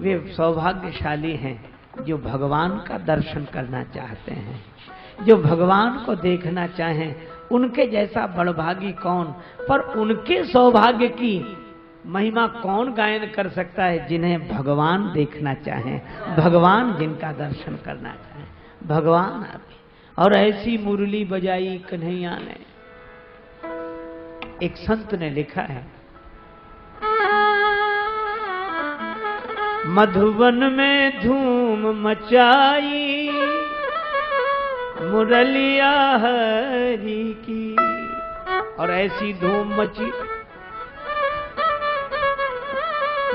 वे सौभाग्यशाली हैं जो भगवान का दर्शन करना चाहते हैं, जो भगवान को देखना चाहें। उनके जैसा बड़भागी कौन, पर उनके सौभाग्य की महिमा कौन गायन कर सकता है जिन्हें भगवान देखना चाहें, भगवान जिनका दर्शन करना चाहें। भगवान आते और ऐसी मुरली बजाई कन्हैया ने। एक संत ने लिखा है, मधुवन में धूम मचाई मुरलिया हरि की। और ऐसी धूम मची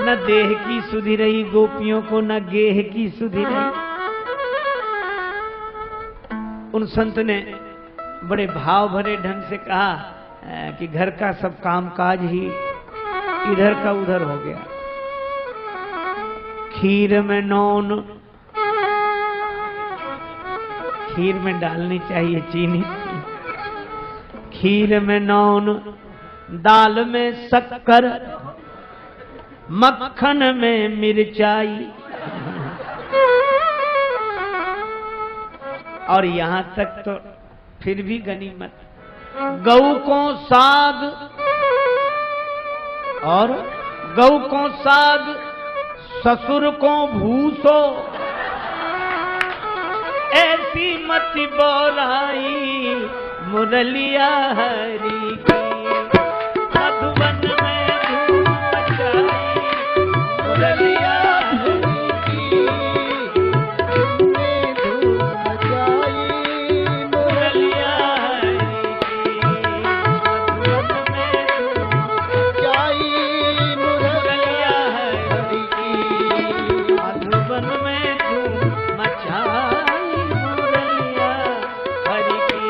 न देह की सुधि रही गोपियों को, न गेह की सुधि रही। उन संत ने बड़े भाव भरे ढंग से कहा कि घर का सब कामकाज ही इधर का उधर हो गया। खीर में नौन, खीर में डालनी चाहिए चीनी, खीर में नौन, दाल में शक्कर, मक्खन में मिर्चाई। और यहां तक तो फिर भी गनीमत, गऊ को साग और गऊ को साग, ससुर को भूसो, ऐसी मति बोलाई मुरलिया हरि की। मधुबन में धूम मचाई मुरलिया हरि की, धूम मचाई मुरलिया हरि की। मधुबन में धूम मचाई मुरलिया हरि की,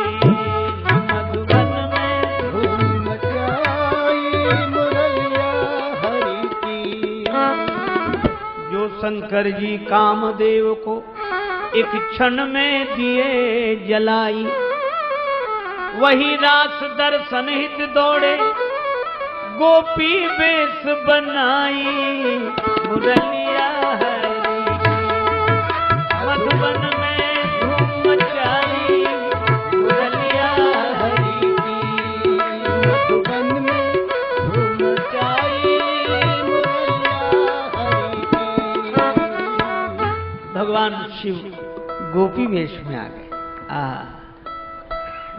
मधुबन में धूम मचाई शंकर जी कामदेव को एक क्षण में दिए जलाई। वही रास दर्शन हित दौड़े गोपी वेश बनाई मुरलिया हरि की। मधुबन में धूम मचाई मुरलिया हरि की, मधुबन में धूम मचाई भगवान शिव गोपी वेश में आ गए।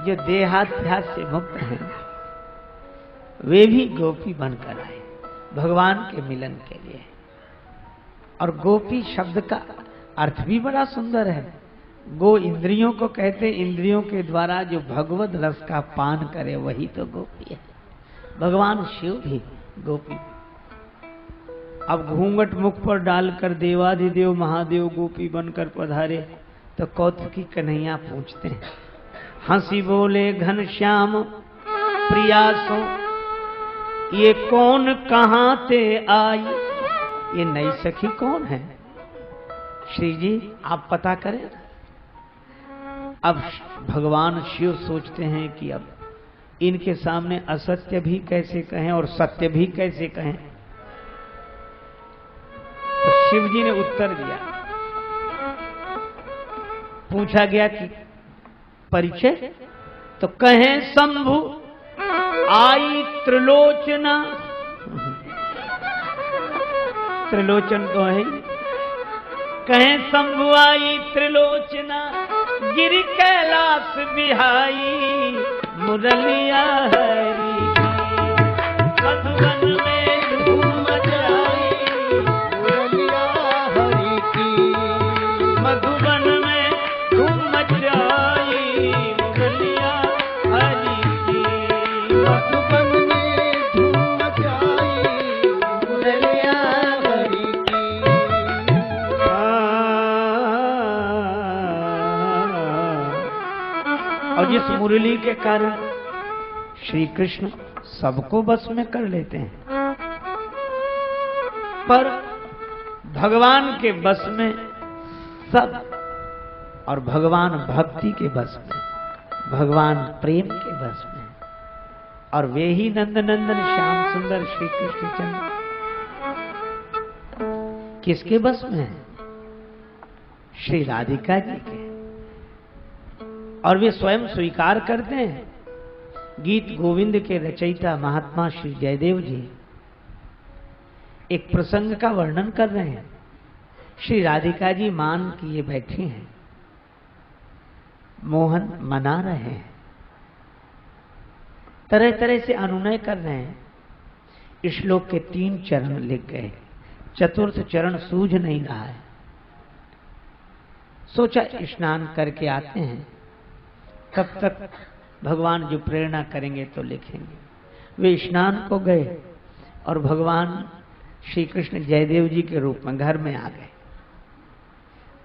जो देहाध्यास से मुक्त हैं वे भी गोपी बनकर आए भगवान के मिलन के लिए। और गोपी शब्द का अर्थ भी बड़ा सुंदर है। गो इंद्रियों को कहते, इंद्रियों के द्वारा जो भगवत रस का पान करे वही तो गोपी है। भगवान शिव भी गोपी। अब घूंघट मुख पर डालकर देवाधिदेव महादेव गोपी बनकर पधारे तो कौतुकी कन्हैया पूछते हैं, हंसी बोले घनश्याम प्रियासो, ये कौन कहां ते आई? ये नई सखी कौन है? श्री जी आप पता करें। अब भगवान शिव सोचते हैं कि अब इनके सामने असत्य भी कैसे कहें और सत्य भी कैसे कहें। तो शिव जी ने उत्तर दिया। पूछा गया कि परिचय, तो कहें शंभु आई त्रिलोचना। त्रिलोचन तो है। कहें शंभु आई त्रिलोचना, गिरि कैलाश बिहाई मुरलिया हरि की। मधुबन में धूम मचाई मुरलिया हरि की, मधुबन में धूम मचाई मुरलिया हरि की, मधुबन में धूम मचाई मुरलिया हरि की। और जिस मुरली के कारण श्री कृष्ण सबको बस में कर लेते हैं, पर भगवान के बस में सब, और भगवान भक्ति के बस में, भगवान प्रेम के बस में, और वे ही नंद नंदन श्याम सुंदर श्री कृष्ण चंद्र। किसके बस में है? श्री राधिका जी के। और वे स्वयं स्वीकार करते हैं। गीत गोविंद के रचयिता महात्मा श्री जयदेव जी एक प्रसंग का वर्णन कर रहे हैं। श्री राधिका जी मान किए बैठी हैं, मोहन मना रहे हैं, तरह तरह से अनुनय कर रहे हैं। श्लोक के 3 चरण लिख गए, चतुर्थ चरण सूझ नहीं रहा है। सोचा स्नान करके आते हैं, तब तक भगवान जो प्रेरणा करेंगे तो लिखेंगे। वे स्नान को गए और भगवान श्री कृष्ण जयदेव जी के रूप में घर में आ गए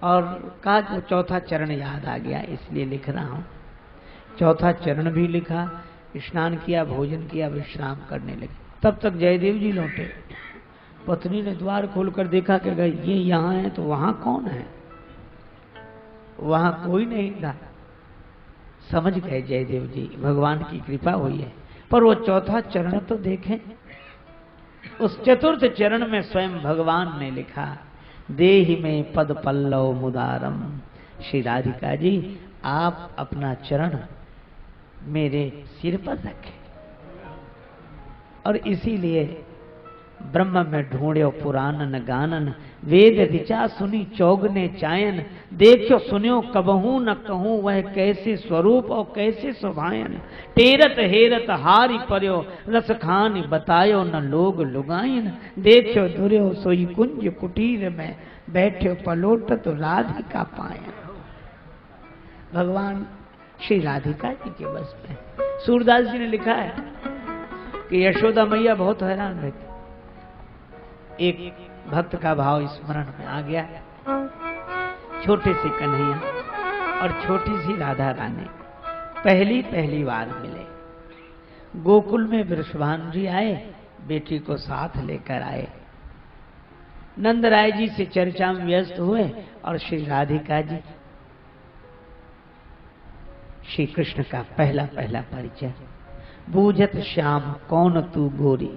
और कहा कि चौथा चरण याद आ गया, इसलिए लिख रहा हूं। चौथा चरण भी लिखा, स्नान किया, भोजन किया, विश्राम करने लगे। तब तक जयदेव जी लौटे। पत्नी ने द्वार खोलकर देखा कि ये यहां है, तो वहां कौन है? वहां कोई नहीं था। समझ गए जयदेव जी, भगवान की कृपा हुई है। पर वो चौथा चरण तो देखें। उस चतुर्थ चरण में स्वयं भगवान ने लिखा, देहि में पद पल्लव मुदारम। श्री राधिका जी, आप अपना चरण मेरे सिर पर रखें। और इसीलिए ब्रह्म में ढूंढ्यो पुराणन गानन, वेद ऋचा सुनी चौगने चायन। देखो सुन्यो कबहू न कहूं, वह कैसे स्वरूप और कैसे सुभायन। टेरत हेरत हारी पर्यो, रस खानी बतायो न लोग लुगायन। देखो दुर्यो सोई कुंज कुटीर में, बैठो पलोटत राधिका पायन। भगवान श्री राधिका जी के बस में। सूरदास जी ने लिखा है कि यशोदा मैया बहुत हैरान रहती। एक भक्त का भाव स्मरण में आ गया। छोटे से कन्हैया और छोटी सी राधा रानी पहली बार मिले। गोकुल में वृषभानु जी आए, बेटी को साथ लेकर आए। नंद राय जी से चर्चा में व्यस्त हुए और श्री राधिका जी, श्री कृष्ण का पहला परिचय। बूझत श्याम कौन तू गोरी,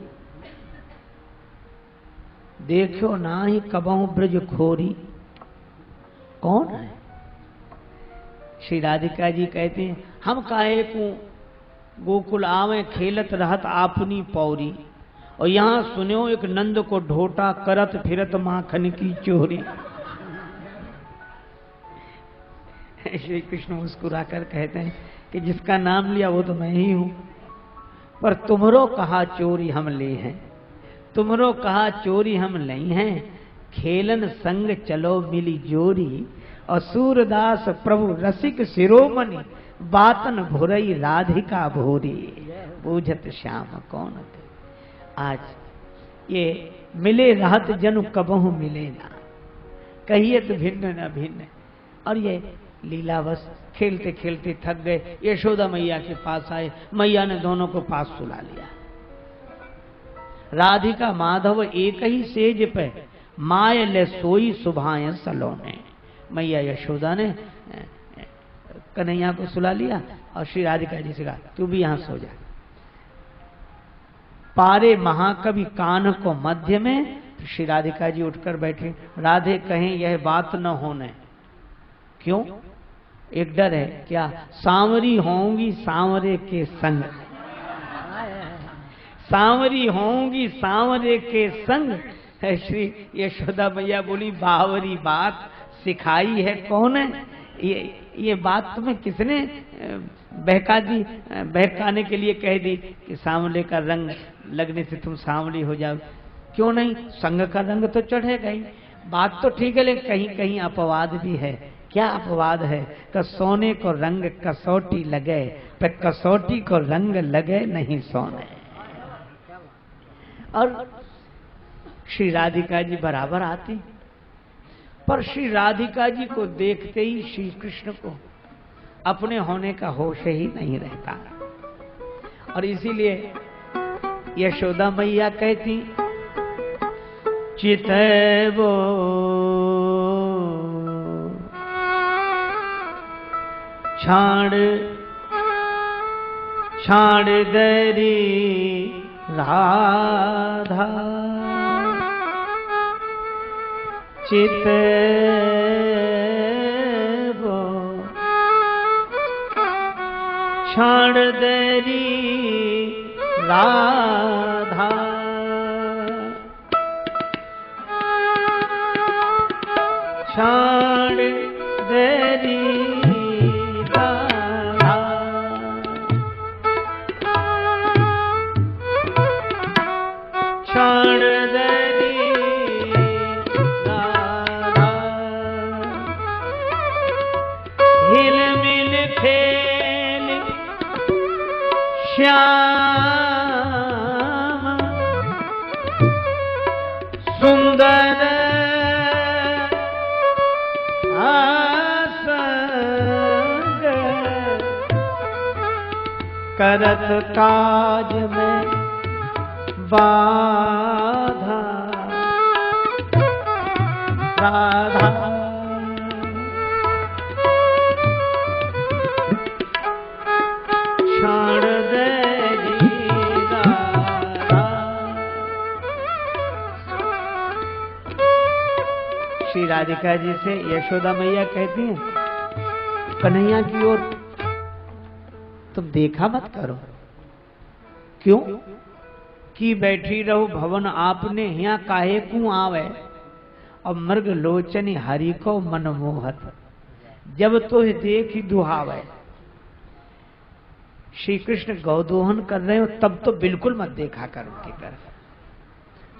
देखो ना ही कबहू ब्रज खोरी। कौन है? श्री राधिका जी कहते हैं, हम काहे को गोकुल आवे, खेलत रहत आपनी पौरी। और यहां सुनो एक नंद को ढोटा, करत फिरत माखन की चोरी। श्री कृष्ण मुस्कुराकर कहते हैं कि जिसका नाम लिया वो तो मैं ही हूं, पर तुमरो कहा चोरी हम ले हैं, तुमरो कहा चोरी हम नहीं हैं। खेलन संग चलो मिली जोरी, और सूरदास प्रभु रसिक शिरोमणि, बातन भुरई राधिका भोरी। बूझत श्याम कौन थे। आज ये मिले रहत जनु कबहू मिले ना, कहियत भिन्न न भिन्न। और ये लीलावश खेलते खेलते थक गए, यशोदा मैया के पास आए। मैया ने दोनों को पास सुला लिया। राधिका माधव एक ही सेज पे, माय ले सोई सुभाए सलोने। मैया यशोदा ने कन्हैया को सुला लिया और श्री राधिका जी से कहा, तू भी यहां सो जा। पारे महाकवि कान को मध्य में। श्री राधिका जी उठकर बैठे। राधे कहें यह बात न होने। क्यों? एक डर है। क्या? सांवरी होंगी सांवरे के संग, सांवरी होंगी सांवरे के संग। श्री यशोदा मैया बोली, बावरी बात सिखाई है कौन है? ये बात तुम्हें किसने बहका दी, बहकाने के लिए कह दी कि सांवले का रंग लगने से तुम सांवली हो जाओ? क्यों नहीं, संग का रंग तो चढ़ेगा ही। बात तो ठीक है, लेकिन कहीं कहीं अपवाद भी है। क्या अपवाद है? कि सोने को रंग कसौटी लगे, पर कसौटी को रंग लगे नहीं सोने। और श्री राधिका जी बराबर आती, पर श्री राधिका जी को देखते ही श्री कृष्ण को अपने होने का होश ही नहीं रहता। और इसीलिए यशोदा मैया कहती, चितैवो छाड़ छाड़ दरी राधा, चित वो क्षण देरी राधा क्षण देरी राधा क्षण देरी राधा हिल मिल खेल श्याम सुंदर आसंग करत काज में बाधा राधा क्षण देरी राधा। श्री राधिका जी से यशोदा मैया कहती हैं, कन्हैया की ओर तुम देखा मत करो। क्यों? कि बैठी रहो भवन आपने यहाँ काहे को आवे, और मृग लोचनी हरि को मनमोहत जब तो देख ही दुहावे। श्री कृष्ण गौदोहन कर रहे हो तब तो बिल्कुल मत देखा करो की तरफ।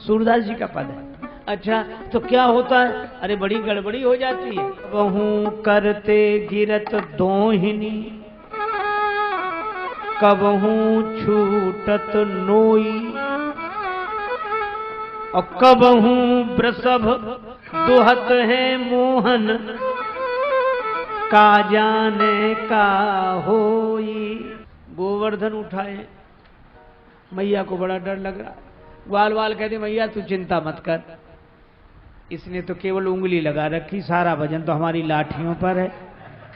सूरदास जी का पद है। अच्छा तो क्या होता है? अरे बड़ी गड़बड़ी हो जाती है। वहू करते गिरत दोहिनी कबहू छूटत नोई, और कबहू वृषभ दुहत है मोहन का जाने का होई। गोवर्धन उठाए, मैया को बड़ा डर लग रहा। ग्वाल वाल कहते मैया तू चिंता मत कर, इसने तो केवल उंगली लगा रखी, सारा वजन तो हमारी लाठियों पर है,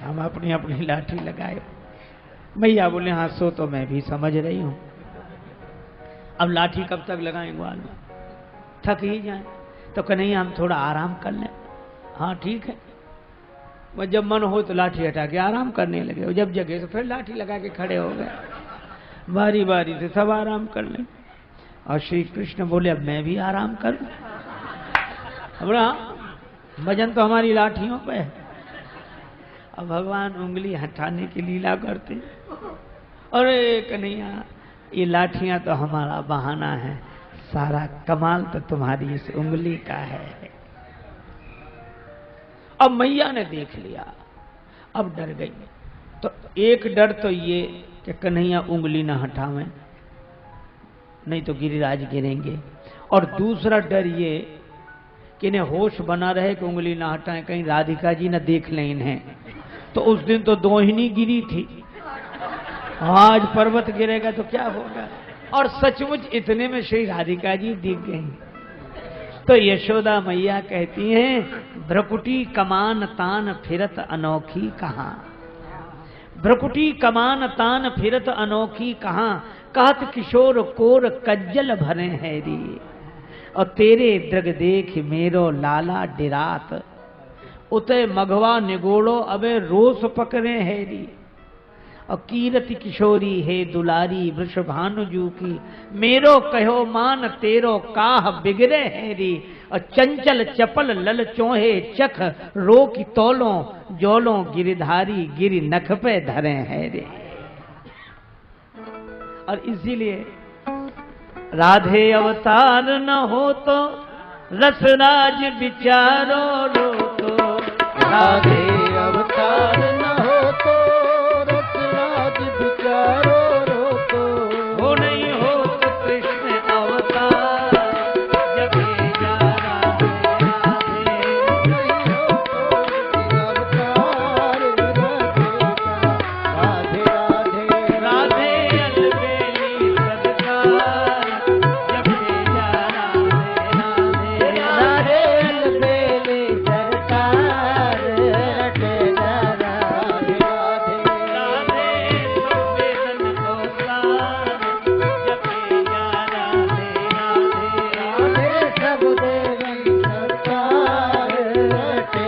हम अपनी अपनी लाठी लगाए। मैया बोले हाँ सो तो मैं भी समझ रही हूं, अब लाठी कब तक लगाएं ग्वाल में, थक ही जाए तो कन्हैया हम थोड़ा आराम कर लें। हाँ ठीक है। वह जब मन हो तो लाठी हटा के आराम करने लगे, और जब जगे तो फिर लाठी लगा के खड़े हो गए। बारी बारी से सब आराम कर लें। और श्री कृष्ण बोले अब मैं भी आराम करूं। वजन तो हमारी लाठियों पे है। अब भगवान उंगली हटाने की लीला करते। अरे कन्हैया ये लाठियां तो हमारा बहाना है, सारा कमाल तो तुम्हारी इस उंगली का है। अब मैया ने देख लिया, अब डर गई। तो एक डर तो ये कि कन्हैया उंगली ना हटावें, नहीं तो गिरिराज गिरेंगे, और दूसरा डर ये कि इन्हें होश बना रहे कि उंगली ना हटाएं, कहीं राधिका जी ना देख लें इन्हें। तो उस दिन तो दोहिनी गिरी थी, आज पर्वत गिरेगा तो क्या होगा। और सचमुच इतने में श्री राधिका जी दिख गई। तो यशोदा मैया कहती हैं भ्रकुटी कमान तान फिरत अनोखी कहाँ, भ्रकुटी कमान तान फिरत अनोखी कहाँ, कहत किशोर कोर कज्जल भरे हैरी, और तेरे दृग देख मेरो लाला डिरात, उते मघवा निगोड़ो अबे रोस पकड़े हैरी, और कीरति किशोरी है दुलारी वृषभानुजू की, मेरो कहो मान तेरो काह बिगड़े हैरी, और चंचल चपल लल चोहे चख रो की तोलों जोलों गिरिधारी गिरि नख पे धरे हैरी। और इसीलिए राधे अवतार न हो तो रसराज विचारो रो, तो राधे अवतार न हो तो रसराज विचारो रो, तो हो नहीं हो तो कृष्ण अवतार जगे जा राधे राधे, नहीं हो तो अवतार राधे राधे राधे अलबेली सदकार जगे जा राधे राधे राधे अलबेली सरकार रटे